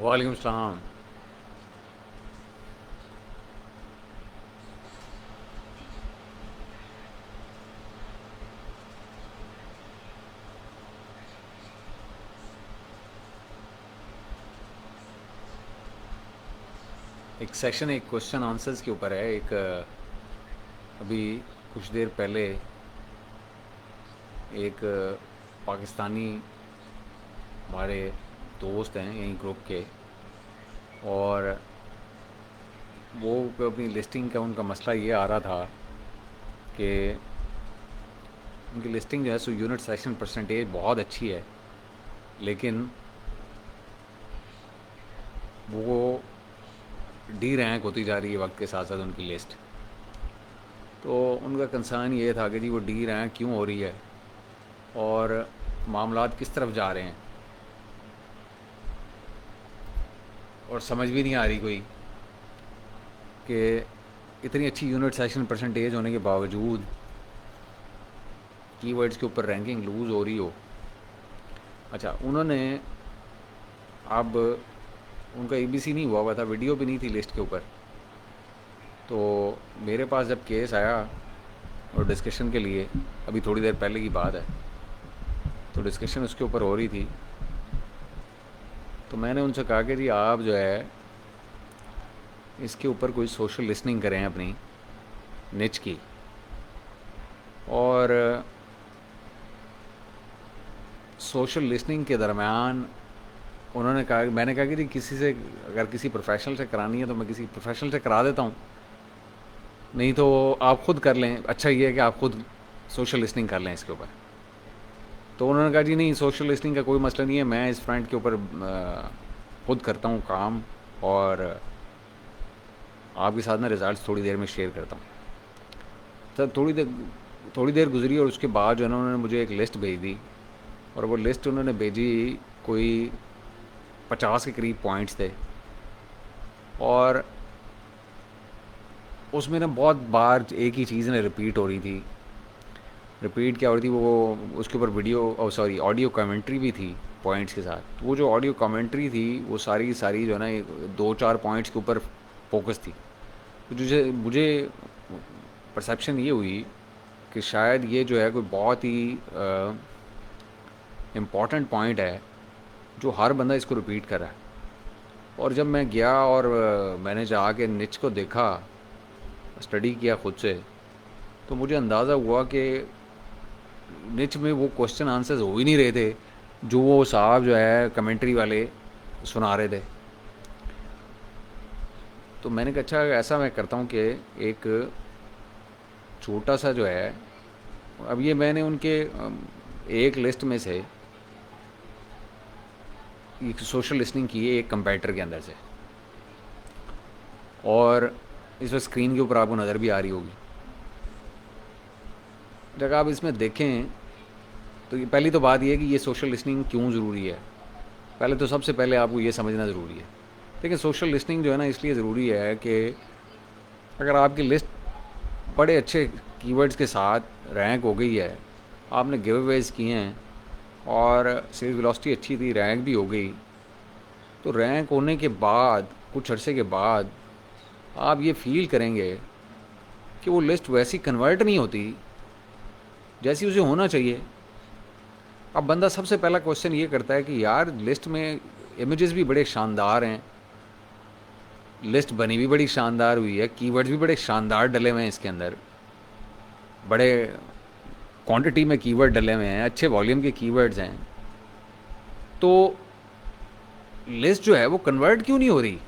वालेकुम सलाम। एक सेशन एक क्वेश्चन आंसर्स के ऊपर है। एक अभी कुछ देर पहले एक पाकिस्तानी हमारे दोस्त हैं यहीं ग्रुप के, और वो अपनी लिस्टिंग का उनका मसला ये आ रहा था कि उनकी लिस्टिंग जो है सो यूनिट सेलेक्शन परसेंटेज बहुत अच्छी है, लेकिन वो डी रैंक होती जा रही है वक्त के साथ साथ उनकी लिस्ट। तो उनका कंसर्न ये था कि जी वो डी रैंक क्यों हो रही है और मामलात किस तरफ जा रहे हैं, और समझ भी नहीं आ रही कोई कि इतनी अच्छी यूनिट सेलेक्शन परसेंटेज होने के बावजूद कीवर्ड्स के ऊपर रैंकिंग लूज़ हो रही हो। अच्छा, उन्होंने अब उनका एबीसी नहीं हुआ था, वीडियो भी नहीं थी लिस्ट के ऊपर। तो मेरे पास जब केस आया और डिस्कशन के लिए, अभी थोड़ी देर पहले की बात है, तो डिस्कशन उसके ऊपर हो रही थी, तो मैंने उनसे कहा कि जी आप जो है इसके ऊपर कोई सोशल लिसनिंग करें अपनी निच की। और सोशल लिसनिंग के दरमियान उन्होंने कहा, मैंने कहा कि जी किसी से, अगर किसी प्रोफेशनल से करानी है तो मैं किसी प्रोफेशनल से करा देता हूँ, नहीं तो आप खुद कर लें। अच्छा ये है कि आप खुद सोशल लिसनिंग कर लें इसके ऊपर। तो उन्होंने कहा जी नहीं, सोशल लिसनिंग का कोई मसला नहीं है, मैं इस फ्रंट के ऊपर खुद करता हूँ काम, और आपके साथ मैं रिज़ल्ट थोड़ी देर में शेयर करता हूँ। सर थोड़ी देर गुजरी और उसके बाद जो है ना उन्होंने मुझे एक लिस्ट भेज दी, और वो लिस्ट उन्होंने भेजी, कोई 50 के करीब पॉइंट्स थे, और उसमें ना बहुत बार एक ही चीज़ ने रिपीट हो रही थी। रिपीट क्या हो रही थी, वो उसके ऊपर वीडियो सॉरी ऑडियो कमेंट्री भी थी पॉइंट्स के साथ। तो वो जो ऑडियो कमेंट्री थी वो सारी की सारी जो है ना 2-4 पॉइंट्स के ऊपर फोकस थी। तो मुझे परसेप्शन ये हुई कि शायद ये जो है कोई बहुत ही इम्पॉर्टेंट पॉइंट है जो हर बंदा इसको रिपीट कर रहा है। और जब मैं गया और मैंने जाके निच को देखा, स्टडी किया खुद से, तो मुझे अंदाज़ा हुआ कि निच में वो क्वेश्चन आंसर्स हो ही नहीं रहे थे जो वो साहब जो है कमेंट्री वाले सुना रहे थे। तो मैंने कहा अच्छा ऐसा मैं करता हूँ कि एक छोटा सा जो है, अब ये मैंने उनके एक लिस्ट में से एक सोशल लिसनिंग की है एक कंप्यूटर के अंदर से, और इस वक्त स्क्रीन के ऊपर आपको नज़र भी आ रही होगी। जब आप इसमें देखें तो ये पहली तो बात ये है कि ये सोशल लिसनिंग क्यों ज़रूरी है। पहले तो सबसे पहले आपको ये समझना ज़रूरी है। देखिए सोशल लिसनिंग जो है ना इसलिए ज़रूरी है कि अगर आपकी लिस्ट बड़े अच्छे कीवर्ड्स के साथ रैंक हो गई है, आपने गिव अवेज किए हैं और सेल्स वेलोसिटी अच्छी थी, रैंक भी हो गई, तो रैंक होने के बाद कुछ अरसे के बाद आप ये फील करेंगे कि वो लिस्ट वैसी कन्वर्ट नहीं होती जैसी उसे होना चाहिए। अब बंदा सबसे पहला क्वेश्चन ये करता है कि यार लिस्ट में इमेजेस भी बड़े शानदार हैं, लिस्ट बनी भी बड़ी शानदार हुई है, कीवर्ड्स भी बड़े शानदार डले हुए हैं इसके अंदर, बड़े क्वांटिटी में कीवर्ड डले हुए हैं, अच्छे वॉल्यूम के कीवर्ड्स हैं, तो लिस्ट जो है वो कन्वर्ट क्यों नहीं हो रही,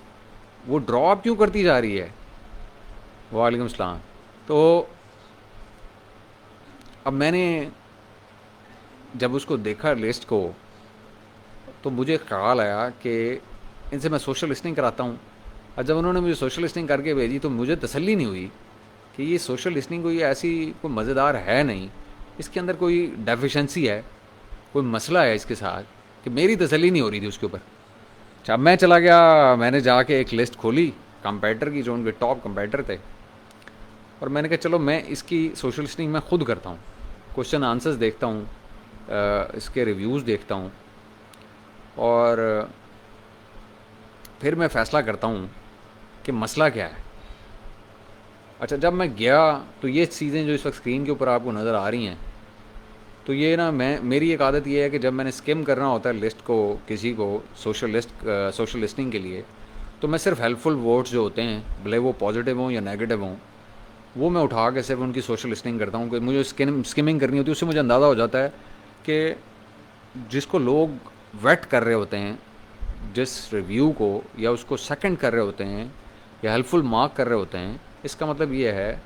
वो ड्रॉप क्यों करती जा रही है। वालेकुम सलाम। तो अब मैंने जब उसको देखा लिस्ट को, तो मुझे ख्याल आया कि इनसे मैं सोशल लिसनिंग कराता हूँ। और जब उन्होंने मुझे सोशल लिसनिंग करके भेजी तो मुझे तसल्ली नहीं हुई कि ये सोशल लिसनिंग कोई ऐसी कोई मज़ेदार है नहीं, इसके अंदर कोई डेफिशिएंसी है, कोई मसला है इसके साथ, कि मेरी तसल्ली नहीं हो रही थी उसके ऊपर। अच्छा मैं चला गया, मैंने जाके एक लिस्ट खोली कंपेटर की, जो उनके टॉप कंपेटर थे, और मैंने कहा चलो मैं इसकी सोशल लिसनिंग मैं खुद करता हूँ, क्वेश्चन आंसर्स देखता हूँ, इसके रिव्यूज़ देखता हूँ, और फिर मैं फ़ैसला करता हूँ कि मसला क्या है। अच्छा, जब मैं गया तो ये चीज़ें जो इस वक्त स्क्रीन के ऊपर आपको नज़र आ रही हैं, तो ये ना मेरी एक आदत ये है कि जब मैंने स्किम करना होता है लिस्ट को, किसी को सोशल लिस्टिंग के लिए, तो मैं सिर्फ हेल्पफुल वर्ड्स जो होते हैं, भले वो पॉजिटिव हों या नेगेटिव हों, वो मैं उठा के सिर्फ उनकी सोशल लिस्टिंग करता हूँ। कि मुझे स्किमिंग करनी होती है, उससे मुझे अंदाज़ा हो जाता है कि जिसको लोग वेट कर रहे होते हैं, जिस रिव्यू को या उसको सेकंड कर रहे होते हैं या हेल्पफुल मार्क कर रहे होते हैं, इसका मतलब ये है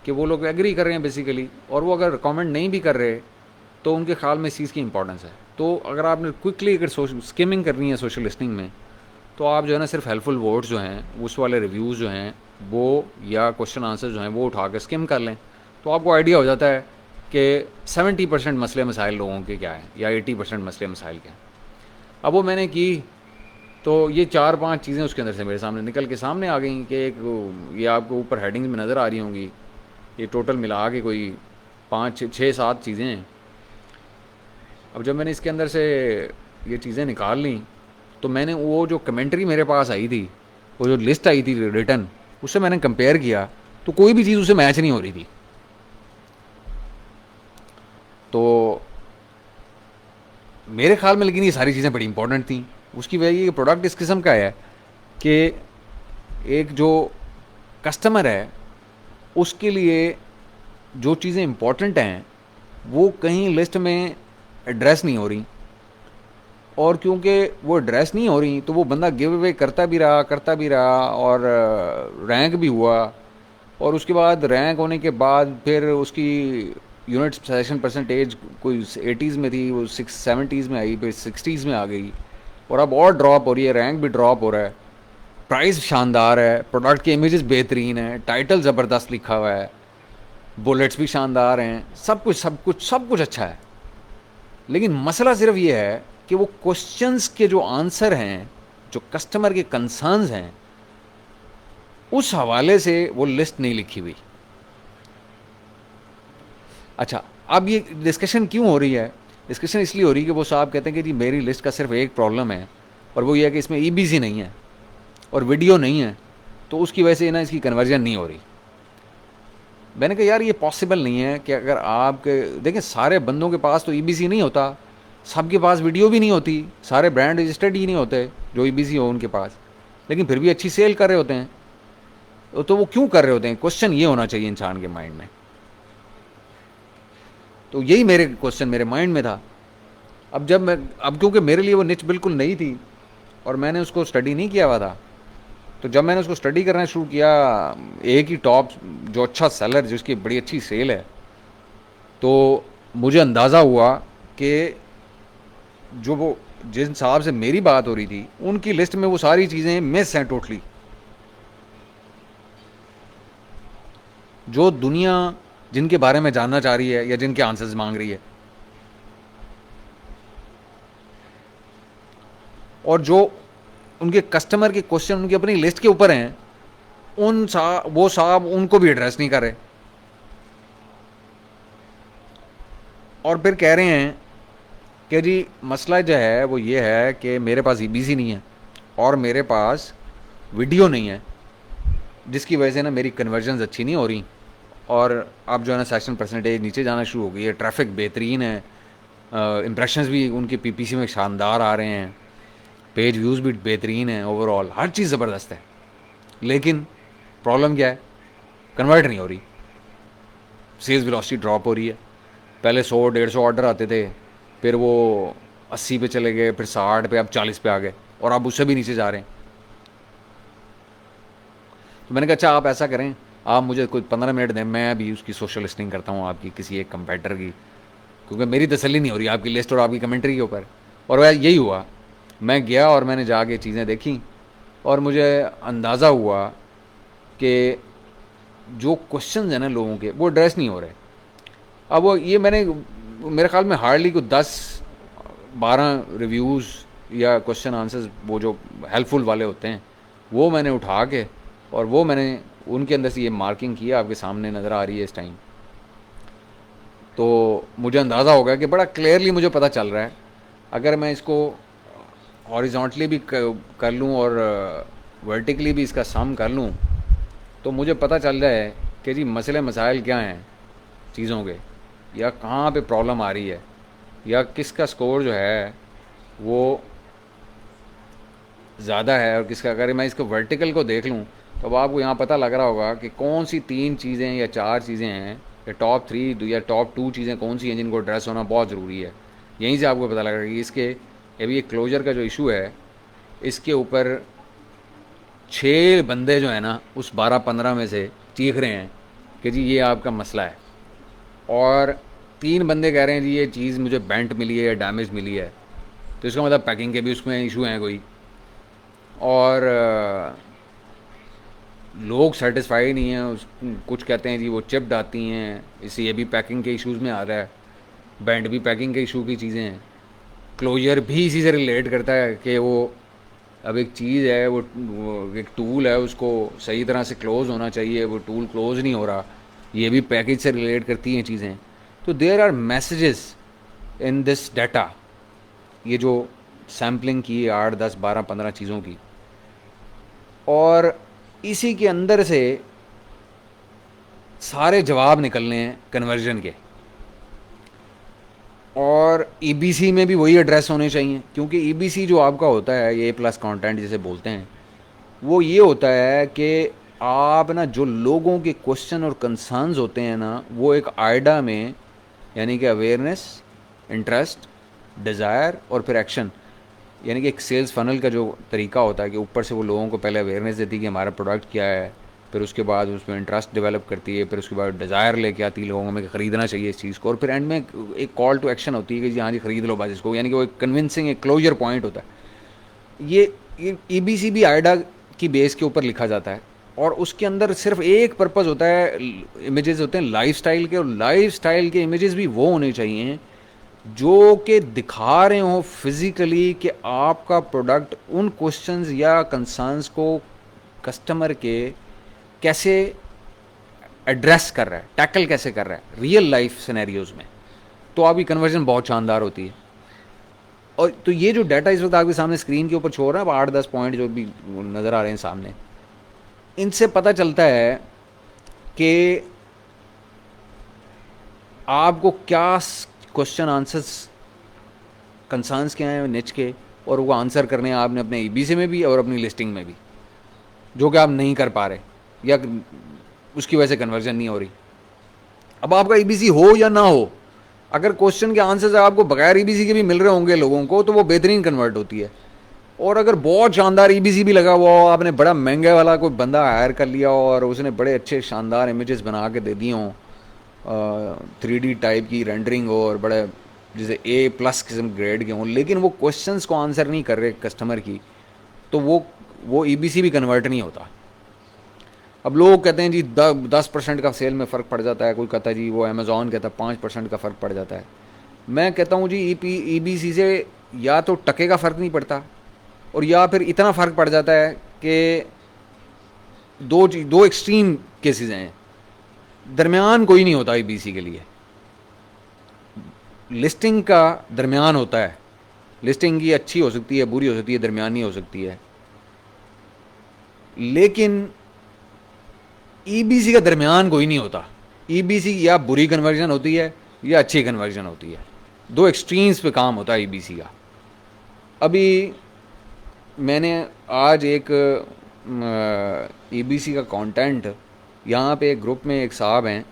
कि वो लोग एग्री कर रहे हैं बेसिकली। और वो अगर कमेंट नहीं भी कर रहे तो उनके ख्याल में इस चीज़ की इंपॉर्टेंस है। तो अगर आपने क्विकली अगर स्किमिंग करनी है सोशल लिस्टिंग में, तो आप जो है ना सिर्फ हेल्पफुल वर्ड्स जो हैं, उस वाले रिव्यूज़ जो हैं वो, या क्वेश्चन आंसर जो हैं वो उठा के स्किम कर लें, तो आपको आइडिया हो जाता है कि 70% मसले मसाइल लोगों के क्या हैं या 80% मसले मसाइल क्या हैं। अब वो मैंने की, तो ये 4-5 चीज़ें उसके अंदर से मेरे सामने निकल के सामने आ गई कि एक, ये आपको ऊपर हेडिंग्स में नज़र आ रही होंगी, ये टोटल मिला के कोई 5-6-7 चीज़ें हैं। अब जब मैंने इसके अंदर से ये चीज़ें निकाल ली, तो मैंने वो जो कमेंट्री मेरे पास आई थी, वो जो लिस्ट आई थी रिटर्न, उससे मैंने कंपेयर किया, तो कोई भी चीज़ उससे मैच नहीं हो रही थी। तो मेरे ख्याल में लेकिन ये सारी चीज़ें बड़ी इंपॉर्टेंट थी। उसकी वजह ये प्रोडक्ट इस किस्म का है कि एक जो कस्टमर है उसके लिए जो चीज़ें इंपॉर्टेंट हैं वो कहीं लिस्ट में एड्रेस नहीं हो रही, और क्योंकि वो एड्रेस नहीं हो रही तो वो बंदा गिव अवे करता भी रहा और रैंक भी हुआ। और उसके बाद रैंक होने के बाद फिर उसकी यूनिट सेशन परसेंटेज कोई 80s में थी, वो 70s में आई, फिर 60s में आ गई, और अब और ड्रॉप हो रही है, रैंक भी ड्रॉप हो रहा है। प्राइस शानदार है, प्रोडक्ट के इमेजेस बेहतरीन है, टाइटल ज़बरदस्त लिखा हुआ है, बुलेट्स भी शानदार हैं, सब कुछ अच्छा है। लेकिन मसला सिर्फ ये है कि वो क्वेश्चंस के जो आंसर हैं, जो कस्टमर के कंसर्न्स हैं, उस हवाले से वो लिस्ट नहीं लिखी हुई। अच्छा, अब ये डिस्कशन क्यों हो रही है? डिस्कशन इसलिए हो रही है कि वो साहब कहते हैं कि जी मेरी लिस्ट का सिर्फ एक प्रॉब्लम है, और वो ये है कि इसमें ईबीसी नहीं है और वीडियो नहीं है, तो उसकी वजह से ना इसकी कन्वर्जन नहीं हो रही। मैंने कहा यार ये पॉसिबल नहीं है कि अगर आपके देखें, सारे बंदों के पास तो ईबीसी नहीं होता, सबके पास वीडियो भी नहीं होती, सारे ब्रांड रजिस्टर्ड ही नहीं होते जो ईबीसी हो उनके पास, लेकिन फिर भी अच्छी सेल कर रहे होते हैं। तो वो क्यों कर रहे होते हैं? क्वेश्चन ये होना चाहिए इंसान के माइंड में। तो यही मेरे क्वेश्चन मेरे माइंड में था। अब क्योंकि मेरे लिए वो निच बिल्कुल नई थी और मैंने उसको स्टडी नहीं किया हुआ था, तो जब मैंने उसको स्टडी करना शुरू किया, एक ही टॉप जो अच्छा सेलर जिसकी बड़ी अच्छी सेल है, तो मुझे अंदाज़ा हुआ कि जो वो जिन साहब से मेरी बात हो रही थी उनकी लिस्ट में वो सारी चीज़ें मिस हैं टोटली, जो दुनिया जिनके बारे में जानना चाह रही है या जिनके आंसर्स मांग रही है। और जो उनके कस्टमर के क्वेश्चन उनकी अपनी लिस्ट के ऊपर हैं, वो साहब उनको भी एड्रेस नहीं कर रहे, और फिर कह रहे हैं कि जी मसला जो है वो ये है कि मेरे पास ईबीसी नहीं है और मेरे पास वीडियो नहीं है, जिसकी वजह से ना मेरी कन्वर्जन्स अच्छी नहीं हो रही, और अब जो है ना सेशन परसेंटेज नीचे जाना शुरू हो गई है, ट्रैफिक बेहतरीन है, इम्प्रेशंस भी उनके पीपीसी में शानदार आ रहे हैं, पेज व्यूज़ भी बेहतरीन है, ओवरऑल हर चीज़ ज़बरदस्त है, लेकिन प्रॉब्लम क्या है? कन्वर्ट नहीं हो रही, सेल्स वेलोसिटी ड्रॉप हो रही है। पहले 100-150 ऑर्डर आते थे, फिर वो 80 पे चले गए, फिर 60 पे, अब 40 पे आ गए, और अब उससे भी नीचे जा रहे हैं। तो मैंने कहा अच्छा आप ऐसा करें, आप मुझे कोई 15 मिनट दें, मैं अभी उसकी सोशल लिस्टिंग करता हूँ आपकी किसी एक कंपेटर की, क्योंकि मेरी तसल्ली नहीं हो रही आपकी लिस्ट और आपकी कमेंट्री के ऊपर। और वह यही हुआ, मैं गया और मैंने जाके चीज़ें देखी, और मुझे अंदाज़ा हुआ कि जो क्वेश्चन हैं ना लोगों के, वो एड्रेस नहीं हो रहे। अब वो ये मेरे ख्याल में हार्डली को 10-12 रिव्यूज़ या क्वेश्चन आंसर्स वो जो हेल्पफुल वाले होते हैं वो मैंने उठा के, और वो मैंने उनके अंदर से ये मार्किंग किया, आपके सामने नज़र आ रही है इस टाइम। तो मुझे अंदाज़ा हो गया कि बड़ा क्लियरली मुझे पता चल रहा है, अगर मैं इसको हॉरिजॉन्टली भी कर लूँ और वर्टिकली भी इसका सम कर लूँ, तो मुझे पता चल जाए कि जी मसले मसाइल क्या हैं चीज़ों के, या कहाँ पे प्रॉब्लम आ रही है, या किसका स्कोर जो है वो ज़्यादा है और किसका। अगर मैं इसको वर्टिकल को देख लूँ तो अब आपको यहाँ पता लग रहा होगा कि कौन सी 3 चीज़ें या 4 चीज़ें हैं, या टॉप 3 या टॉप 2 चीज़ें कौन सी हैं जिनको एड्रेस होना बहुत ज़रूरी है। यहीं से आपको पता लग रहा है कि इसके अभी ये क्लोजर का जो इशू है, इसके ऊपर 6 बंदे जो है ना उस 12-15 में से चीख रहे हैं कि जी ये आपका मसला है, और 3 बंदे कह रहे हैं जी ये चीज़ मुझे बेंट मिली है या डैमेज मिली है। तो इसका मतलब पैकिंग के भी उसमें इशू हैं कोई, और लोग सेटिस्फाई नहीं हैं कुछ कहते हैं जी वो चिप्ड आती हैं, इससे ये भी पैकिंग के इश्यूज़ में आ रहा है, बैंड भी पैकिंग के इशू की चीज़ें हैं, क्लोजर भी इसी से रिलेट करता है कि वो अब एक चीज़ है, वो एक टूल है, उसको सही तरह से क्लोज़ होना चाहिए, वो टूल क्लोज़ नहीं हो रहा, ये भी पैकेज से रिलेट करती हैं चीज़ें। तो there are messages in this data, ये जो सैम्पलिंग की 8, 10, 12, 15 चीज़ों की, और इसी के अंदर से सारे जवाब निकलने हैं कन्वर्जन के, और ईबीसी में भी वही एड्रेस होने चाहिए, क्योंकि ईबीसी जो आपका होता है, ये प्लस कंटेंट जिसे बोलते हैं, वो ये होता है कि आप ना जो लोगों के क्वेश्चन और कंसर्न्स होते हैं ना, वो एक आइडा में, यानी कि अवेयरनेस, इंटरेस्ट, डिज़ायर और फिर एक्शन, यानी कि एक सेल्स फनल का जो तरीका होता है कि ऊपर से वो लोगों को पहले अवेयरनेस देती है कि हमारा प्रोडक्ट क्या है, फिर उसके बाद उसमें इंटरेस्ट डेवलप करती है, फिर उसके बाद डिज़ायर लेके आती है लोगों में ख़रीदना चाहिए इस चीज़ को, और फिर एंड में एक कॉल टू एक्शन होती है कि जी हाँ जी ख़रीद लो बस इसको, यानी कि वो एक कन्विंसिंग एक क्लोजर पॉइंट होता है। ये ईबीसी भी आइडा की बेस के ऊपर लिखा जाता है, और उसके अंदर सिर्फ एक पर्पज़ होता है, इमेजेस होते हैं लाइफस्टाइल के, और लाइफस्टाइल के इमेजेस भी वो होने चाहिए जो कि दिखा रहे हो फिज़िकली कि आपका प्रोडक्ट उन क्वेश्चंस या कंसर्न्स को कस्टमर के कैसे एड्रेस कर रहा है, टैकल कैसे कर रहा है रियल लाइफ सिनेरियोज में, तो आपकी कन्वर्जन बहुत शानदार होती है। और तो ये जो डाटा इस वक्त आपके सामने स्क्रीन के ऊपर शो हो रहा है, अब 8-10 पॉइंट जो भी नज़र आ रहे हैं सामने, इनसे पता चलता है कि आपको क्या क्वेश्चन आंसर्स कंसर्न्स क्या हैं निच के, और वो आंसर करने हैं आपने अपने ईबीसी में भी और अपनी लिस्टिंग में भी, जो कि आप नहीं कर पा रहे या उसकी वजह से कन्वर्जन नहीं हो रही। अब आपका ईबीसी हो या ना हो, अगर क्वेश्चन के आंसर्स आपको बगैर ईबीसी के भी मिल रहे होंगे लोगों को, तो वो बेहतरीन कन्वर्ट होती है। और अगर बहुत शानदार ईबीसी भी लगा हुआ हो, आपने बड़ा महंगे वाला कोई बंदा हायर कर लिया हो और उसने बड़े अच्छे शानदार इमेजेस बना के दे दिए हों, 3D टाइप की रेंडरिंग हो और बड़े जैसे A+ किस्म ग्रेड के हों, लेकिन वो क्वेश्चंस को आंसर नहीं कर रहे कस्टमर की, तो वो ईबीसी भी कन्वर्ट नहीं होता। अब लोग कहते हैं जी 10% का सेल में फ़र्क पड़ जाता है, कोई कहता है जी, वो अमेज़ॉन कहता है 5% का फ़र्क पड़ जाता है। मैं कहता हूँ जी ईबीसी से या तो टके का फ़र्क नहीं पड़ता, और या फिर इतना फ़र्क पड़ जाता है कि दो एक्सट्रीम केसेस हैं, दरमियान कोई नहीं होता ईबीसी के लिए। लिस्टिंग का दरमियान होता है, लिस्टिंग की अच्छी हो सकती है, बुरी हो सकती है, दरमियानी हो सकती है, लेकिन ईबीसी का दरमियान कोई नहीं होता। ईबीसी या बुरी कन्वर्जन होती है या अच्छी कन्वर्जन होती है, दो एक्सट्रीम्स पे काम होता है ईबीसी का। अभी मैंने आज एक ईबीसी का कंटेंट यहाँ पे एक ग्रुप में एक साहब हैं,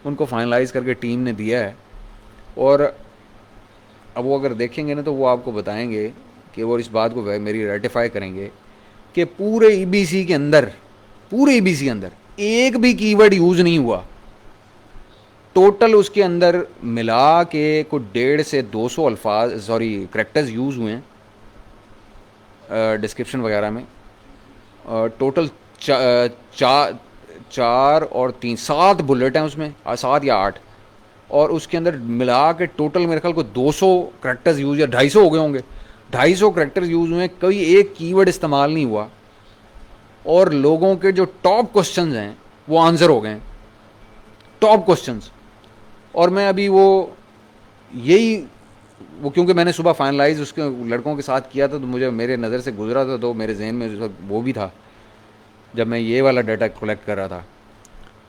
उनको फाइनलाइज करके टीम ने दिया है, और अब वो अगर देखेंगे ना तो वो आपको बताएंगे कि वो इस बात को मेरी रेटिफाई करेंगे कि पूरे ईबीसी के अंदर, पूरे ईबीसी के अंदर एक भी कीवर्ड यूज़ नहीं हुआ। टोटल उसके अंदर मिला के कुछ 150 से 200 अल्फाज करैक्टर्स यूज़ हुए हैं डिस्क्रिप्शन वगैरह में। टोटल 4 और 3 7 बुलेट हैं उसमें, 7 या 8, और उसके अंदर मिला के टोटल मेरे ख्याल को 200 करैक्टर्स यूज़ या 250 हो गए होंगे, 250 करैक्टर्स यूज़ हुए, कोई एक कीवर्ड इस्तेमाल नहीं हुआ, और लोगों के जो टॉप क्वेश्चंस हैं वो आंसर हो गए, टॉप क्वेश्चंस। और मैं अभी वो यही वो क्योंकि मैंने सुबह फाइनलाइज उसके लड़कों के साथ किया था, तो मुझे मेरे नज़र से गुजरा था, तो मेरे जहन में वो भी था जब मैं ये वाला डाटा कलेक्ट कर रहा था।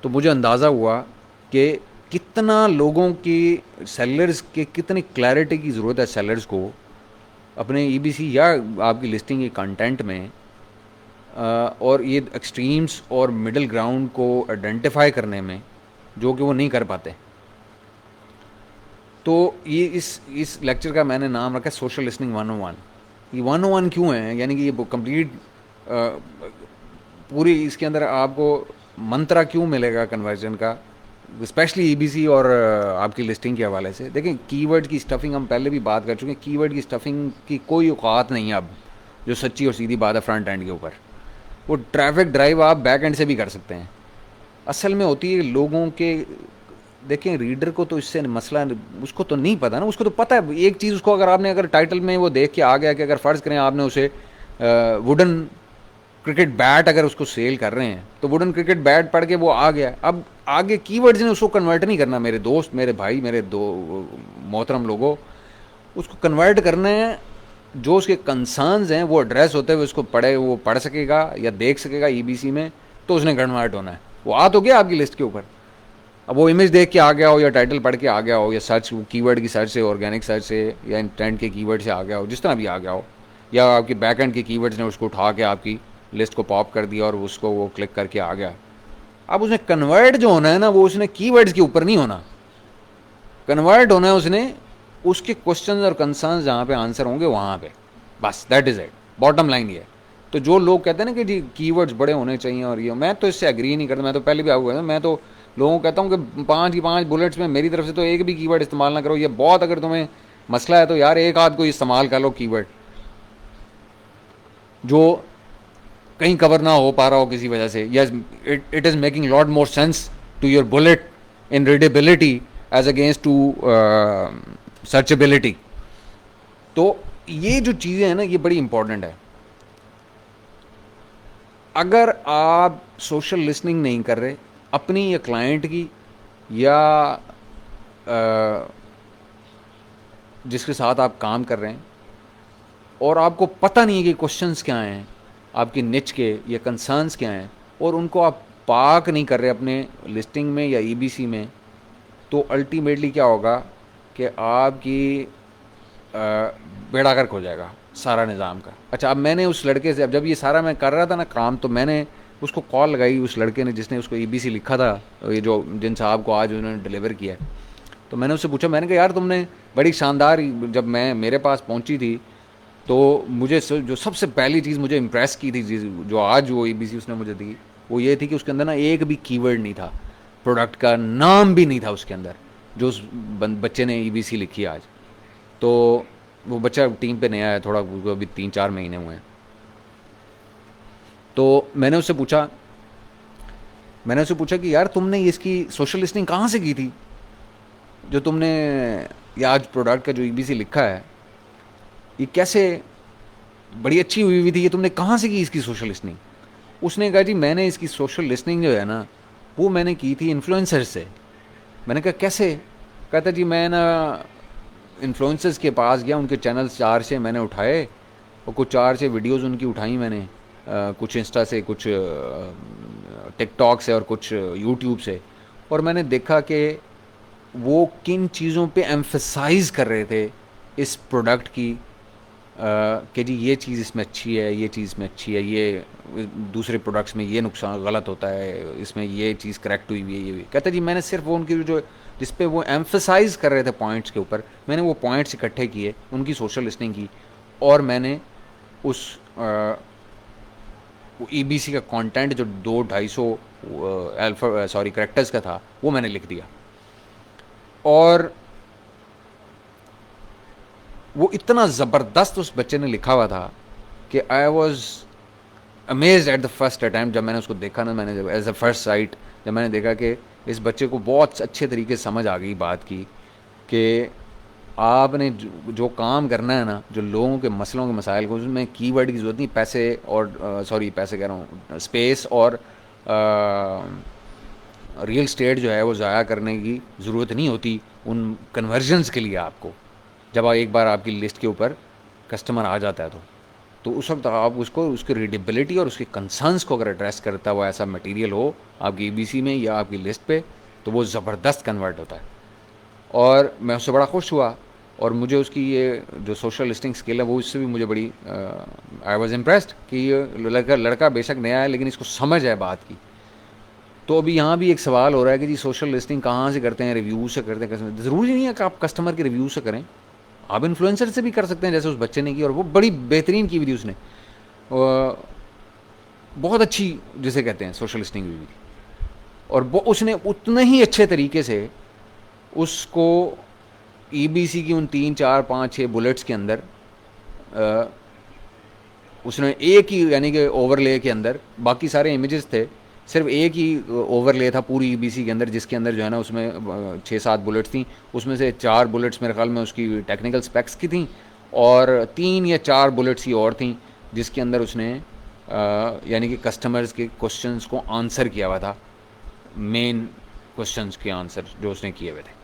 तो मुझे अंदाज़ा हुआ कि कितना लोगों की, सेलर्स के कितनी क्लैरिटी की ज़रूरत है सेलर्स को अपने ईबीसी या आपकी लिस्टिंग के कंटेंट में, और ये एक्सट्रीम्स और मिडिल ग्राउंड को आइडेंटिफाई करने में, जो कि वो नहीं कर पाते। तो ये इस लेक्चर का मैंने नाम रखा है सोशल लिसनिंग 101। ये 101 क्यों है, यानी कि ये कंप्लीट पूरी इसके अंदर आपको मंत्रा क्यों मिलेगा कन्वर्जन का, स्पेशली ईबीसी और आपकी लिस्टिंग के हवाले से। देखें, कीवर्ड की स्टफिंग हम पहले भी बात कर चुके हैं, कीवर्ड की स्टफिंग की कोई औकात नहीं है अब, जो सच्ची और सीधी बात है फ्रंट एंड के ऊपर। वो ट्रैफिक ड्राइव आप बैक एंड से भी कर सकते हैं। असल में होती है लोगों के, देखें रीडर को तो इससे मसला, उसको तो नहीं पता ना, उसको तो पता है एक चीज़, उसको अगर आपने अगर टाइटल में वो देख के आ गया कि अगर फ़र्ज़ करें आपने उसे वुडन क्रिकेट बैट अगर उसको सेल कर रहे हैं, तो वुडन क्रिकेट बैट पढ़ के वो आ गया। अब आगे कीवर्ड्स ने उसको कन्वर्ट नहीं करना, मेरे दोस्त, मेरे भाई, मेरे दो मोहतरम लोगों, उसको कन्वर्ट करना है। जो उसके कंसर्न्स हैं वो एड्रेस होते हुए उसको पढ़े, वो पढ़ सकेगा या देख सकेगा ईबीसी में, तो उसने कन्वर्ट होना है। वो आ तो गया आपकी लिस्ट के ऊपर, अब वो इमेज देख के आ गया हो या टाइटल पढ़ के आ गया हो या सर्च कीवर्ड की सर्च से, ऑर्गेनिक सर्च से या इंटेंट के कीवर्ड से आ गया हो, जिस तरह भी आ गया हो, या आपकी बैक एंड के कीवर्ड्स ने उसको उठा के आपकी लिस्ट को पॉप कर दिया और उसको वो क्लिक करके आ गया। अब उसने कन्वर्ट जो होना है ना, वो उसने कीवर्ड्स के ऊपर नहीं होना, कन्वर्ट होना है उसने उसके क्वेश्चंस और कंसर्न्स जहाँ पे आंसर होंगे वहाँ पे, बस that is it, bottom line ये है। तो जो लोग कहते हैं ना कि जी कीवर्ड्स बड़े होने चाहिए और ये, मैं तो इससे एग्री नहीं करता। मैं तो पहले भी आपको कहता हूँ, मैं तो लोगों को कहता हूँ कि 5 की 5 बुलेट्स में मेरी तरफ से तो एक भी कीवर्ड इस्तेमाल ना करो। ये बहुत, अगर तुम्हें मसला है तो यार एक आध को इस्तेमाल कर लो कीवर्ड, जो कहीं कवर ना हो पा रहा हो किसी वजह से, या it is making lot more sense to your bullet in readability as against to searchability. तो ये जो चीज़ें हैं ना, ये बड़ी इंपॉर्टेंट है। अगर आप सोशल लिसनिंग नहीं कर रहे अपनी या क्लाइंट की, या जिसके साथ आप काम कर रहे हैं, और आपको पता नहीं है कि क्वेश्चंस क्या हैं आपकी निच के या कंसर्न्स क्या हैं, और उनको आप पाक नहीं कर रहे अपने लिस्टिंग में या ईबीसी में, तो अल्टीमेटली क्या होगा कि आपकी बेड़ा गर्क हो जाएगा सारा निज़ाम का। अच्छा, अब मैंने उस लड़के से, अब जब ये सारा मैं कर रहा था ना काम, तो मैंने उसको कॉल लगाई, उस लड़के ने जिसने उसको ईबीसी लिखा था, ये जो जिन साहब को आज उन्होंने डिलीवर किया। तो मैंने उससे पूछा, मैंने कहा यार तुमने बड़ी शानदार, जब मैं मेरे पास पहुंची थी तो मुझे जो सबसे पहली चीज़ मुझे इम्प्रेस की थी, जो आज वो ईबीसी उसने मुझे दी, वो ये थी कि उसके अंदर ना एक भी कीवर्ड नहीं था, प्रोडक्ट का नाम भी नहीं था उसके अंदर, जो उस बच्चे ने ईबीसी लिखी आज। तो वो बच्चा टीम पे नया है थोड़ा, उसको अभी 3-4 महीने हुए हैं। तो मैंने उससे पूछा कि यार तुमने इसकी सोशल लिस्टिंग कहाँ से की थी, जो तुमने ये आज प्रोडक्ट का जो ईबीसी लिखा है, ये कैसे, बड़ी अच्छी हुई थी, ये तुमने कहाँ से की इसकी सोशल लिस्टिंग। उसने कहा जी मैंने इसकी सोशल लिस्टिंग जो है ना, वो मैंने की थी इन्फ्लुएंसर से। मैंने कहा कैसे? कहता जी मैं ना इन्फ्लुएंसर्स के पास गया, उनके चैनल्स 4 से मैंने उठाए, और कुछ 4 से वीडियोस उनकी उठाई मैंने, कुछ इंस्टा से, कुछ टिकटॉक से और कुछ यूट्यूब से, और मैंने देखा कि वो किन चीज़ों पे एम्फसाइज़ कर रहे थे इस प्रोडक्ट की, कि जी ये चीज़ इसमें अच्छी है, ये चीज़ इसमें अच्छी है, ये दूसरे प्रोडक्ट्स में ये नुकसान गलत होता है, इसमें ये चीज़ करेक्ट हुई हुई है, ये भी कहता जी मैंने सिर्फ वो उनकी जो जिस पे वो एम्फसाइज़ कर रहे थे पॉइंट्स के ऊपर, मैंने वो पॉइंट्स इकट्ठे किए, उनकी सोशल लिस्टिंग की, और मैंने उस ईबीसी का कंटेंट जो 200-250 कैरेक्टर्स का था, वो मैंने लिख दिया। और वो इतना ज़बरदस्त उस बच्चे ने लिखा हुआ था कि I was amazed at the first attempt. जब मैंने उसको देखा ना, मैंने जब एज अ फर्स्ट साइट जब मैंने देखा कि इस बच्चे को बहुत अच्छे तरीके से समझ आ गई बात की कि आपने जो काम करना है ना, जो लोगों के मसलों के मसाइल को, उसमें कीवर्ड की ज़रूरत नहीं, पैसे और पैसे कह रहा हूँ, स्पेस और रियल स्टेट जो है वो ज़ाया करने की ज़रूरत नहीं होती उन कन्वर्जन्स के लिए आपको। जब एक बार आपकी लिस्ट के ऊपर कस्टमर आ जाता है तो उस वक्त आप उसको उसकी रीडेबिलिटी और उसके कंसर्न्स को अगर एड्रेस करता हुआ ऐसा मटेरियल हो आपकी ईबीसी में या आपकी लिस्ट पे, तो वो ज़बरदस्त कन्वर्ट होता है। और मैं उससे बड़ा खुश हुआ, और मुझे उसकी ये जो सोशल लिस्टिंग स्किल है वो इससे भी मुझे बड़ी आई वॉज इम्प्रेस्ड कि ये लड़का बेशक नया है लेकिन इसको समझ है बात की। तो अभी यहाँ भी एक सवाल हो रहा है कि जी सोशल लिस्टिंग कहाँ से करते हैं, रिव्यू से करते हैं? ज़रूरी नहीं है कि आप कस्टमर के रिव्यू से करें, आप इन्फ्लुएंसर से भी कर सकते हैं जैसे उस बच्चे ने की, और वो बड़ी बेहतरीन की थी उसने, बहुत अच्छी जिसे कहते हैं सोशल लिस्टिंग हुई थी। और वो उसने उतने ही अच्छे तरीके से उसको ईबीसी की उन 3 4 5 6 बुलेट्स के अंदर उसने एक ही यानी कि ओवरले के अंदर, बाकी सारे इमेजेस थे, सिर्फ एक ही ओवरले था पूरी ईबीसी के अंदर जिसके अंदर जो है ना उसमें 6 7 बुलेट्स थी। उसमें से 4 बुलेट्स मेरे ख्याल में उसकी टेक्निकल स्पेक्स की थी, और 3 या 4 बुलेट्स ही और थी जिसके अंदर उसने यानी कि कस्टमर्स के क्वेश्चंस को आंसर किया हुआ था, मेन क्वेश्चंस के आंसर जो उसने किए हुए थे,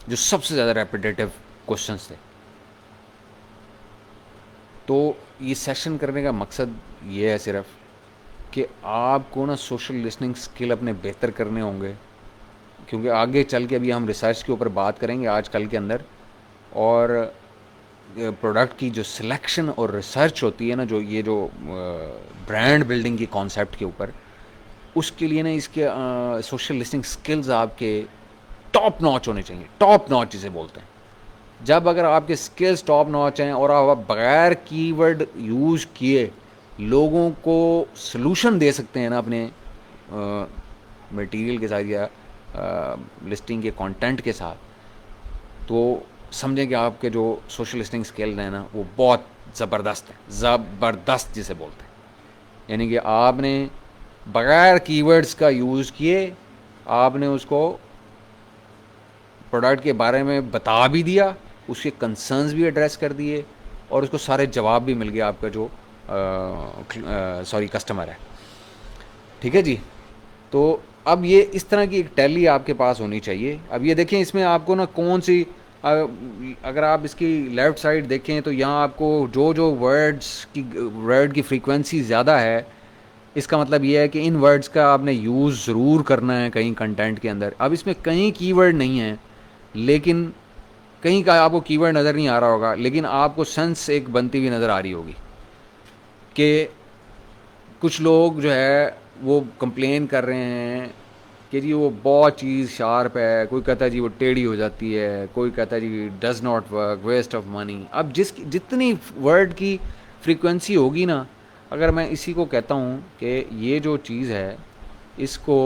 जो सबसे ज़्यादा रेपिटेटिव क्वेश्चंस थे। तो ये सेशन करने का मकसद ये है सिर्फ कि आपको ना सोशल लिसनिंग स्किल अपने बेहतर करने होंगे, क्योंकि आगे चल के अभी हम रिसर्च के ऊपर बात करेंगे आजकल के अंदर, और प्रोडक्ट की जो सिलेक्शन और रिसर्च होती है ना, जो ये जो ब्रांड बिल्डिंग की कॉन्सेप्ट के ऊपर, उसके लिए ना इसके सोशल लिसनिंग स्किल्स आपके टॉप नॉच होने चाहिए। टॉप नॉच जिसे बोलते हैं, जब अगर आपके स्किल्स टॉप नॉच हैं और आप बगैर कीवर्ड यूज़ किए लोगों को सलूशन दे सकते हैं ना अपने मटेरियल के साथ या लिस्टिंग के कंटेंट के साथ, तो समझें कि आपके जो सोशल लिस्टिंग स्किल्स हैं ना वो बहुत ज़बरदस्त हैं। ज़बरदस्त जिसे बोलते हैं, यानी कि आपने बगैर कीवर्ड्स का यूज़ किए आपने उसको प्रोडक्ट के बारे में बता भी दिया, उसके कंसर्न्स भी एड्रेस कर दिए, और उसको सारे जवाब भी मिल गया आपका जो कस्टमर है। ठीक है जी। तो अब ये इस तरह की एक टैली आपके पास होनी चाहिए। अब ये देखें इसमें आपको ना कौन सी अगर आप इसकी लेफ़्ट साइड देखें तो यहाँ आपको जो जो वर्ड की फ्रीक्वेंसी ज़्यादा है, इसका मतलब ये है कि इन वर्ड्स का आपने यूज़ ज़रूर करना है कहीं कंटेंट के अंदर। अब इसमें कहीं कीवर्ड नहीं है, लेकिन कहीं का आपको कीवर्ड नज़र नहीं आ रहा होगा, लेकिन आपको सेंस एक बनती हुई नज़र आ रही होगी कि कुछ लोग जो है वो कंप्लेन कर रहे हैं कि जी वो बहुत चीज़ शार्प है, कोई कहता है जी वो टेढ़ी हो जाती है, कोई कहता है जी does not work, waste of money. अब जितनी वर्ड की फ्रीक्वेंसी होगी ना, अगर मैं इसी को कहता हूँ कि ये जो चीज़ है इसको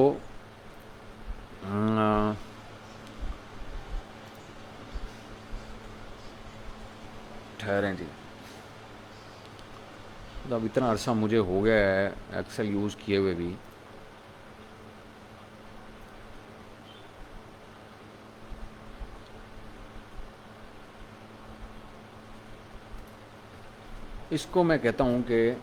ठहरें जी, तो अब इतना अरसा मुझे हो गया है एक्सेल यूज़ किए हुए भी, इसको मैं कहता हूँ कि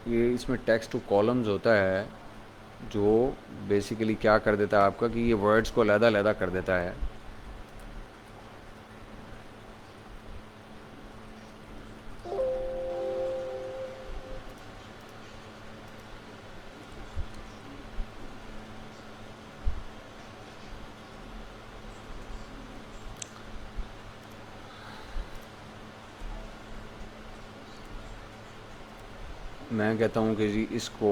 ये इसमें टेक्स्ट टू कॉलम्स होता है, जो बेसिकली क्या कर देता है आपका कि ये वर्ड्स को अलग-अलग कर देता है। मैं कहता हूँ कि जी इसको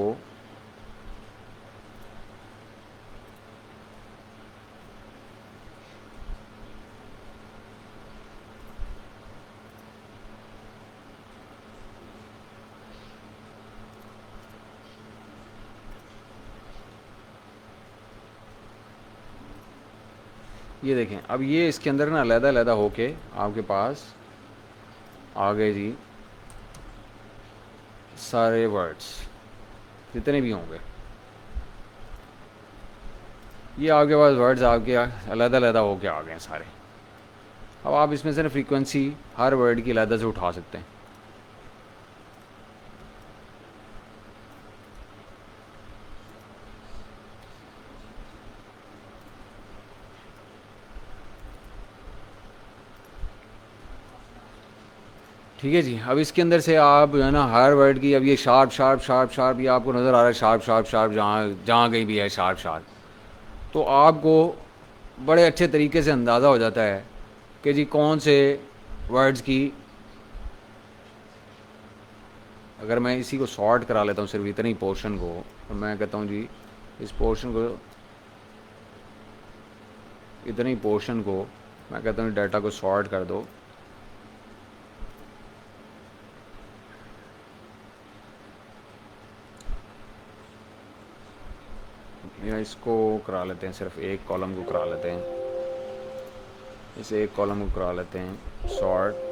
ये देखें, अब ये इसके अंदर ना अलग-अलग होके आपके पास आ गए जी सारे वर्ड्स जितने भी होंगे, ये आपके पास वर्ड्स आपके अलग-अलग होके आ गए हैं सारे। अब आप इसमें से ना फ्रीक्वेंसी हर वर्ड की अलग से उठा सकते हैं। ठीक है जी। अब इसके अंदर से आप जो है ना हर वर्ड की, अब ये शार्प शार्प शार्प शार्प, ये आपको नज़र आ रहा है शार्प शार्प शार्प, जहाँ जहाँ कहीं भी है शार्प शार्प, तो आपको बड़े अच्छे तरीके से अंदाज़ा हो जाता है कि जी कौन से वर्ड्स की, अगर मैं इसी को शॉर्ट करा लेता हूँ सिर्फ इतने ही पोर्शन को, तो मैं कहता हूँ जी इस पोर्शन को, इतने ही पोर्शन को मैं कहता हूँ डाटा को शॉर्ट कर दो। या इसको करा लेते हैं, सिर्फ एक कॉलम को करा लेते हैं, इस एक कॉलम को करा लेते हैं शॉर्ट।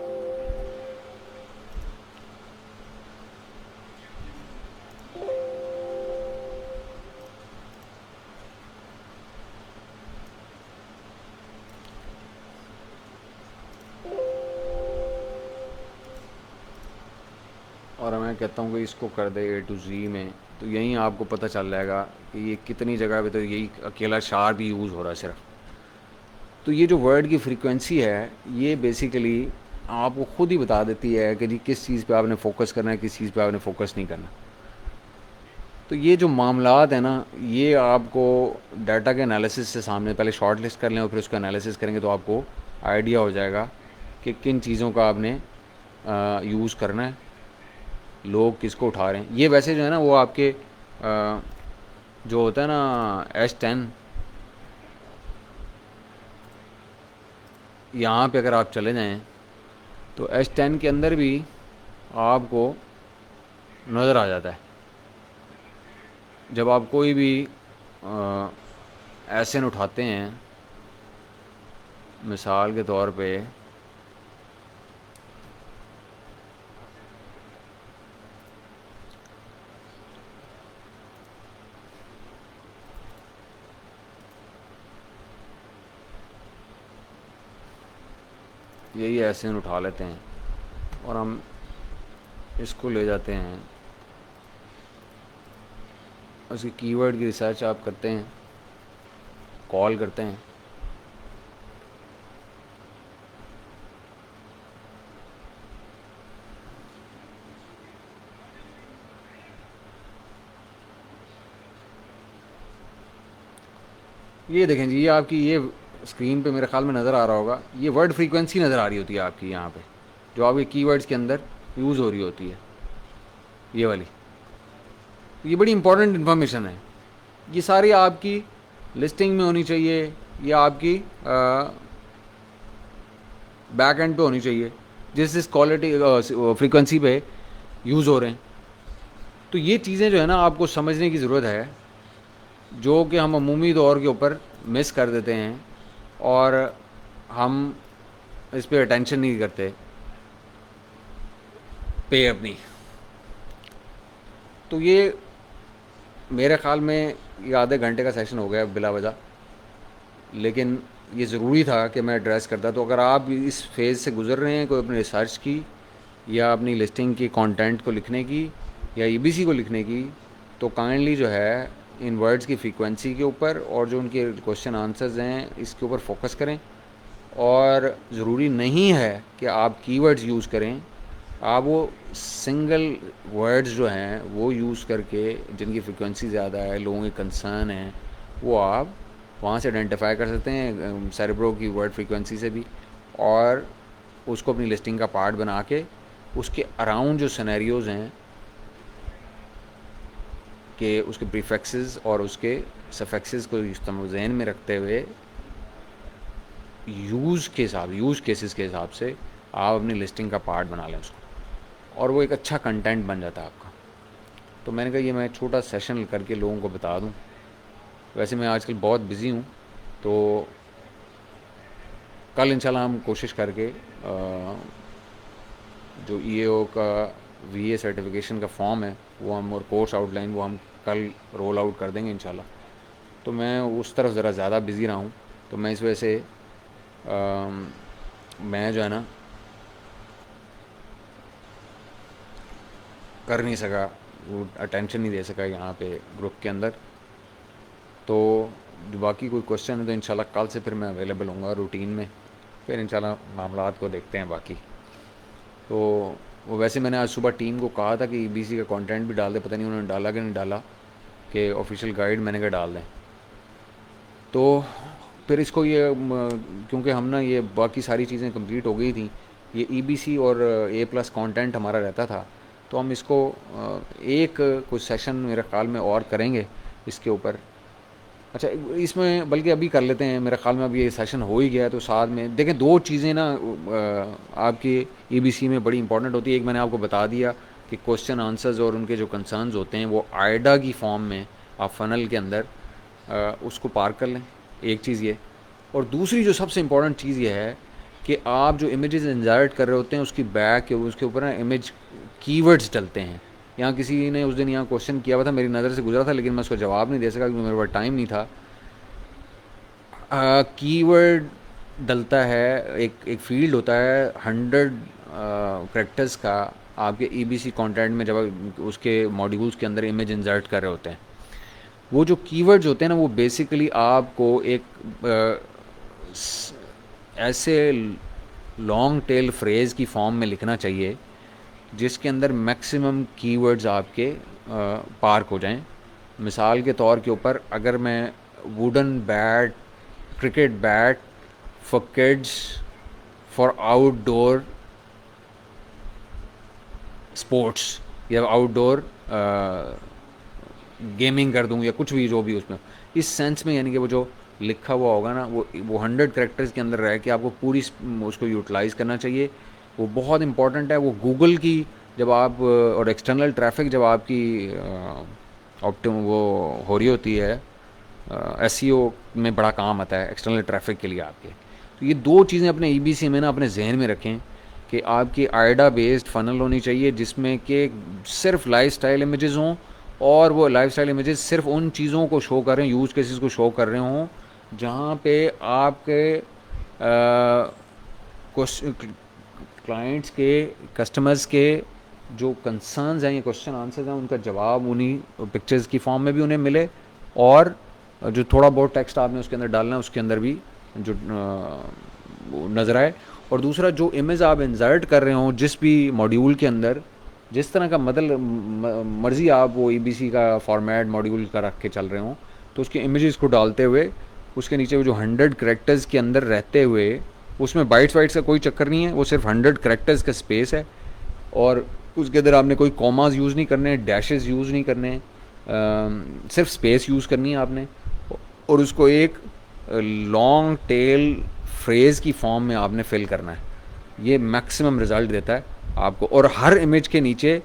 और मैं कहता हूँ कि इसको कर दे A to Z में, तो यहीं आपको पता चल जाएगा कि ये कितनी जगह पे तो यही अकेला शार्प ही यूज़ हो रहा है सिर्फ। तो ये जो वर्ड की फ्रीक्वेंसी है ये बेसिकली आपको खुद ही बता देती है कि जी किस चीज़ पे आपने फोकस करना है, किस चीज़ पे आपने फोकस नहीं करना। तो ये जो मामलात है ना, ये आपको डाटा के एनालिसिस से सामने पहले शॉर्ट लिस्ट कर लें और फिर उसका एनालिसिस करेंगे तो आपको आइडिया हो जाएगा कि किन चीज़ों का आपने यूज़ करना है, लोग किसको उठा रहे हैं। ये वैसे जो है ना वो आपके जो होता है ना S10, यहाँ पे अगर आप चले जाएं तो S10 के अंदर भी आपको नज़र आ जाता है। जब आप कोई भी एसन उठाते हैं, मिसाल के तौर पे यही एसन उठा लेते हैं और हम इसको ले जाते हैं, उसकी कीवर्ड की रिसर्च आप करते हैं, कॉल करते हैं। ये देखें जी, ये आपकी ये स्क्रीन पे मेरे ख्याल में नज़र आ रहा होगा, ये वर्ड फ्रीक्वेंसी नज़र आ रही होती है आपकी यहाँ पे, जो आपके कीवर्ड्स के अंदर यूज़ हो रही होती है, ये वाली। ये बड़ी इंपॉर्टेंट इन्फॉर्मेशन है, ये सारी आपकी लिस्टिंग में होनी चाहिए या आपकी बैक एंड पे होनी चाहिए, जिस क्वालिटी फ्रीक्वेंसी पे यूज़ हो रहे हैं। तो ये चीज़ें जो है ना आपको समझने की ज़रूरत है, जो कि हम अमूमी तौर के ऊपर मिस कर देते हैं और हम इस पर अटेंशन नहीं करते पे अपनी। तो ये मेरे ख़्याल में ये आधे घंटे का सेशन हो गया बिला वजह, लेकिन ये ज़रूरी था कि मैं एड्रेस करता। तो अगर आप इस फेज़ से गुज़र रहे हैं, कोई अपनी रिसर्च की या अपनी लिस्टिंग की कंटेंट को लिखने की या EBC को लिखने की, तो काइंडली जो है इन वर्ड्स की फ्रीक्वेंसी के ऊपर और जो उनके क्वेश्चन आंसर्स हैं इसके ऊपर फोकस करें। और ज़रूरी नहीं है कि आप कीवर्ड्स यूज़ करें, आप वो सिंगल वर्ड्स जो हैं वो यूज़ करके, जिनकी फ्रीक्वेंसी ज़्यादा है, लोगों के कंसर्न हैं, वो आप वहाँ से आइडेंटिफाई कर सकते हैं सेरेब्रो की वर्ड फ्रीक्वेंसी से भी, और उसको अपनी लिस्टिंग का पार्ट बना के उसके अराउंड जो सिनेरियोज़ हैं कि उसके प्रीफिक्सेस और उसके सफिक्सेस को जहन में रखते हुए यूज़ केसेस के हिसाब से आप अपनी लिस्टिंग का पार्ट बना लें उसको, और वो एक अच्छा कंटेंट बन जाता है आपका। तो मैंने कहा ये मैं छोटा सेशन करके लोगों को बता दूं। वैसे मैं आजकल बहुत बिज़ी हूँ, तो कल इंशाल्लाह हम कोशिश करके जो EAO का VA सर्टिफिकेशन का फॉर्म है वो हम, और कोर्स आउटलाइन वो हम कल रोल आउट कर देंगे इंशाल्लाह। तो मैं उस तरफ ज़रा ज़्यादा बिज़ी रहा हूँ, तो मैं इस वजह से मैं जो है ना कर नहीं सका, वो अटेंशन नहीं दे सका यहाँ पे ग्रुप के अंदर। तो जो बाकी कोई क्वेश्चन है तो इंशाल्लाह कल से फिर मैं अवेलेबल हूँगा रूटीन में, फिर इंशाल्लाह मामलात को देखते हैं बाकी। तो वो वैसे मैंने आज सुबह टीम को कहा था कि ईबीसी का कंटेंट भी डाल दे, पता नहीं उन्होंने डाला कि नहीं डाला, कि ऑफिशियल गाइड मैंने कहा डाल दें। तो फिर इसको ये क्योंकि हम ना ये बाकी सारी चीज़ें कंप्लीट हो गई थी, ये ईबीसी और ए प्लस कंटेंट हमारा रहता था, तो हम इसको एक कुछ सेशन मेरे ख्याल में और करेंगे इसके ऊपर। अच्छा, इसमें बल्कि अभी कर लेते हैं, मेरे ख्याल में अभी ये सेशन हो ही गया है, तो साथ में देखें दो चीज़ें ना आपकी ईबीसी में बड़ी इंपॉर्टेंट होती है। एक मैंने आपको बता दिया कि क्वेश्चन आंसर्स और उनके जो कंसर्न्स होते हैं वो आइडा की फॉर्म में आप फनल के अंदर उसको पार कर लें, एक चीज़ ये। और दूसरी जो सबसे इम्पॉर्टेंट चीज़ ये है कि आप जो इमेजेस इंसर्ट कर रहे होते हैं उसकी बैक उसके ऊपर ना इमेज कीवर्ड्स डलते हैं। यहाँ किसी ने उस दिन यहाँ क्वेश्चन किया हुआ था, मेरी नज़र से गुजरा था, लेकिन मैं उसको जवाब नहीं दे सका क्योंकि मेरे पास टाइम नहीं था। कीवर्ड डलता है, एक फील्ड होता है 100 करेक्टर्स का आपके ईबीसी कंटेंट में, जब उसके मॉड्यूल्स के अंदर इमेज इंसर्ट कर रहे होते हैं। वो जो कीवर्ड्स होते हैं ना, वो बेसिकली आपको एक ऐसे लॉन्ग टेल फ्रेज़ की फॉर्म में लिखना चाहिए जिसके अंदर मैक्सिमम कीवर्ड्स आपके पार्क हो जाएं। मिसाल के तौर के ऊपर अगर मैं wooden bat, cricket bat for kids for outdoor sports या आउटडोर गेमिंग कर दूँ या कुछ भी जो भी उसमें इस सेंस में, यानी कि वो जो लिखा हुआ होगा ना वो 100 करेक्टर्स के अंदर रह के आपको पूरी उसको यूटिलाइज़ करना चाहिए। वो बहुत इंपॉर्टेंट है। वो गूगल की जब आप और एक्सटर्नल ट्रैफिक जब आपकी वो हो रही होती है, एसईओ में बड़ा काम आता है एक्सटर्नल ट्रैफिक के लिए आपके। तो ये दो चीज़ें अपने ईबीसी में ना अपने जहन में रखें कि आपकी आइडा बेस्ड फनल होनी चाहिए जिसमें कि सिर्फ लाइफस्टाइल इमेजेस हों, और वो लाइफस्टाइल इमेजेस सिर्फ उन चीज़ों को शो कर रहे हैं, यूज़ केसेस को शो कर रहे हों जहाँ पे आपके क्लाइंट्स के, कस्टमर्स के जो कंसर्न्स हैं या क्वेश्चन आंसर्स हैं उनका जवाब उन्हीं पिक्चर्स की फॉर्म में भी उन्हें मिले, और जो थोड़ा बहुत टेक्स्ट आपने उसके अंदर डालना है उसके अंदर भी जो नज़र आए। और दूसरा, जो इमेज आप इंसर्ट कर रहे हो जिस भी मॉड्यूल के अंदर, जिस तरह का मर्ज़ी आप वो ईबीसी का फॉर्मेट मॉड्यूल का रख के चल रहे हो, तो उसके इमेजेस को डालते हुए उसके नीचे वो जो 100 करेक्टर्स के अंदर रहते हुए, उसमें बाइट्स वाइट्स का कोई चक्कर नहीं है, वो सिर्फ 100 करेक्टर्स का स्पेस है, और उसके अंदर आपने कोई कॉमाज यूज़ नहीं करने, डैशेस यूज़ नहीं करने, सिर्फ स्पेस यूज़ करनी है आपने, और उसको एक लॉन्ग टेल फ्रेज़ की फॉर्म में आपने फिल करना है। ये मैक्सिमम रिज़ल्ट देता है आपको। और हर इमेज के नीचे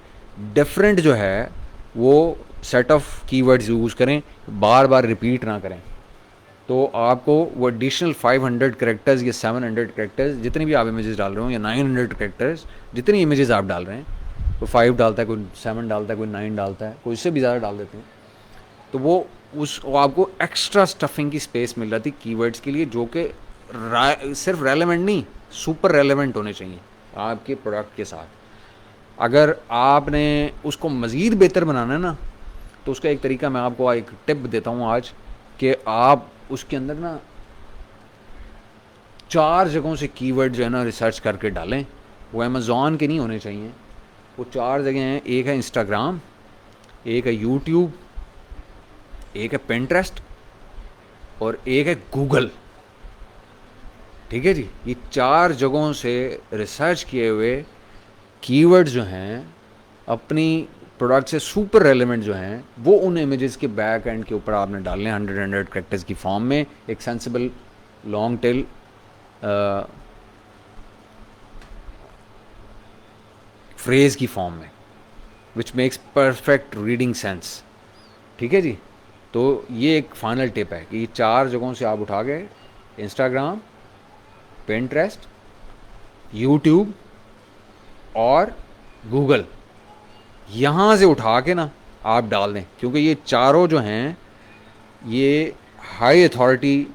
डिफरेंट जो है वो सेट ऑफ कीवर्ड्स यूज़ करें, बार बार रिपीट ना करें। तो आपको वो एडिशनल 500 करेक्टर्स या 700 करेक्टर्स, जितनी भी आप इमेजेस डाल रहे हो, या 900 करेक्टर्स, जितनी इमेजेस आप डाल रहे हैं, कोई 5 डालता है, कोई 7 डालता है, कोई 9 डालता है, कोई इससे भी ज़्यादा डाल देते हैं, तो वो आपको एक्स्ट्रा स्टफिंग की स्पेस मिल रही थी कीवर्ड्स के लिए, जो कि सिर्फ रेलेवेंट नहीं, सुपर रेलेवेंट होने चाहिए आपके प्रोडक्ट के साथ। अगर आपने उसको मज़ीद बेहतर बनाना है ना, तो उसका एक तरीका मैं आपको एक टिप देता हूँ आज, कि आप उसके अंदर ना 4 जगहों से कीवर्ड जो है ना रिसर्च करके डालें। वो अमेज़ॉन के नहीं होने चाहिए। वो 4 जगह हैं, एक है इंस्टाग्राम, एक है यूट्यूब, एक है पिंटरेस्ट, और एक है गूगल। ठीक है जी, ये 4 जगहों से रिसर्च किए हुए कीवर्ड्स जो हैं अपनी प्रोडक्ट से सुपर रेलेवेंट जो हैं, वो उन इमेजेस के बैक एंड के ऊपर आपने डालने 100 करेक्टर्स की फॉर्म में, एक सेंसिबल लॉन्ग टेल फ्रेज की फॉर्म में, which makes perfect reading sense. ठीक है जी, तो ये एक फाइनल टिप है कि 4 जगहों से आप उठा गए, इंस्टाग्राम, पिंटरेस्ट, यूट्यूब और गूगल, यहाँ से उठा के ना आप डाल दें, क्योंकि ये चारों जो हैं ये हाई अथॉरिटी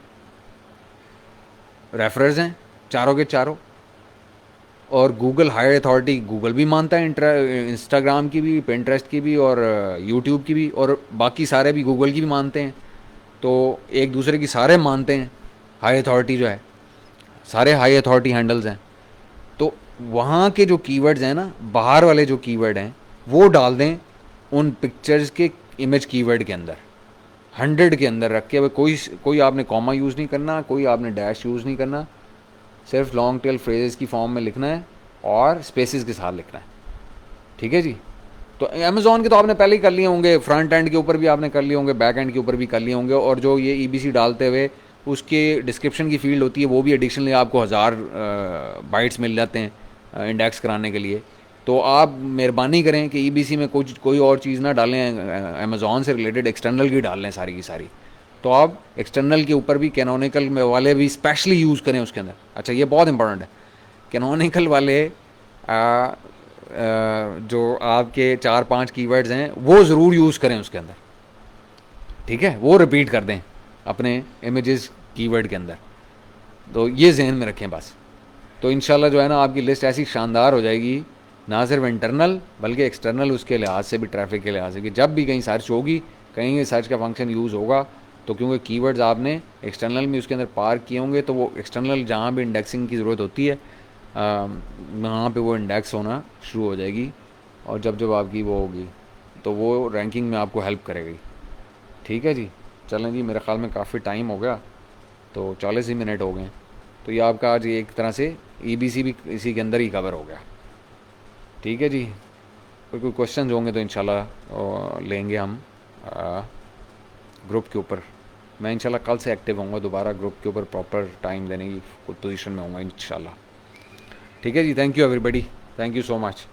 रेफरेंस हैं, चारों के चारों। और गूगल हाई अथॉरिटी गूगल भी मानता है, इंस्टाग्राम की भी, पिंटरेस्ट की भी, और यूट्यूब की भी, और बाकी सारे भी गूगल की भी मानते हैं। तो एक दूसरे की सारे मानते हैं, हाई अथॉरिटी जो है, सारे हाई अथॉरिटी हैंडल्स हैं। तो वहाँ के जो कीवर्ड्स हैं ना, बाहर वाले जो कीवर्ड हैं वो डाल दें उन पिक्चर्स के इमेज कीवर्ड के अंदर, 100 के अंदर रख के। अब कोई कोई आपने कॉमा यूज़ नहीं करना, कोई आपने डैश यूज़ नहीं करना, सिर्फ लॉन्ग टेल फ्रेजेस की फॉर्म में लिखना है और स्पेसिस के साथ लिखना है। ठीक है जी। तो अमेज़ॉन के तो आपने पहले ही कर लिए होंगे, फ्रंट एंड के ऊपर भी आपने कर लिए होंगे, बैक एंड के ऊपर भी कर लिए होंगे, और जो ये ईबीसी डालते हुए उसके डिस्क्रिप्शन की फील्ड होती है वो भी एडिशनली आपको 1000 बाइट्स मिल जाते हैं इंडेक्स कराने के लिए। तो आप मेहरबानी करें कि ईबीसी में कुछ कोई और चीज़ ना डालें, अमेज़ॉन से रिलेटेड एक्सटर्नल की डाल लें सारी की सारी। तो आप एक्सटर्नल के ऊपर भी कैनोनिकल में वाले भी स्पेशली यूज़ करें उसके अंदर। अच्छा, ये बहुत इंपॉर्टेंट है, कैनोनिकल वाले जो आपके 4-5 कीवर्ड्स हैं वो ज़रूर यूज़ करें उसके अंदर। ठीक है, वो रिपीट कर दें अपने इमेजेस कीवर्ड के अंदर। तो ये जहन में रखें बस। तो इंशाल्लाह जो है ना आपकी लिस्ट ऐसी शानदार हो जाएगी, ना सिर्फ इंटरनल बल्कि एक्सटर्नल उसके लिहाज से भी, ट्रैफिक के लिहाज से भी। जब भी कहीं सर्च होगी, कहीं सर्च का फंक्शन यूज़ होगा, तो क्योंकि कीवर्ड्स आपने एक्सटर्नल में उसके अंदर पार्क किए होंगे, तो वो एक्सटर्नल जहाँ भी इंडेक्सिंग की ज़रूरत होती है वहाँ पे वो इंडेक्स होना शुरू हो जाएगी। और जब जब आपकी वो होगी तो वो रैंकिंग में आपको हेल्प करेगी। ठीक है जी। चलें जी, मेरे ख्याल में काफ़ी टाइम हो गया, तो 40 ही मिनट हो गए। तो ये आपका आज एक तरह से ईबीसी भी इसी के अंदर ही कवर हो गया। ठीक है जी। कोई क्वेश्चन होंगे तो इंशाल्लाह लेंगे हम ग्रुप के ऊपर। मैं इंशाल्लाह कल से एक्टिव होऊंगा दोबारा ग्रुप के ऊपर, प्रॉपर टाइम देने की पोजीशन में होऊंगा इंशाल्लाह। ठीक है जी। Thank you everybody, thank you so much.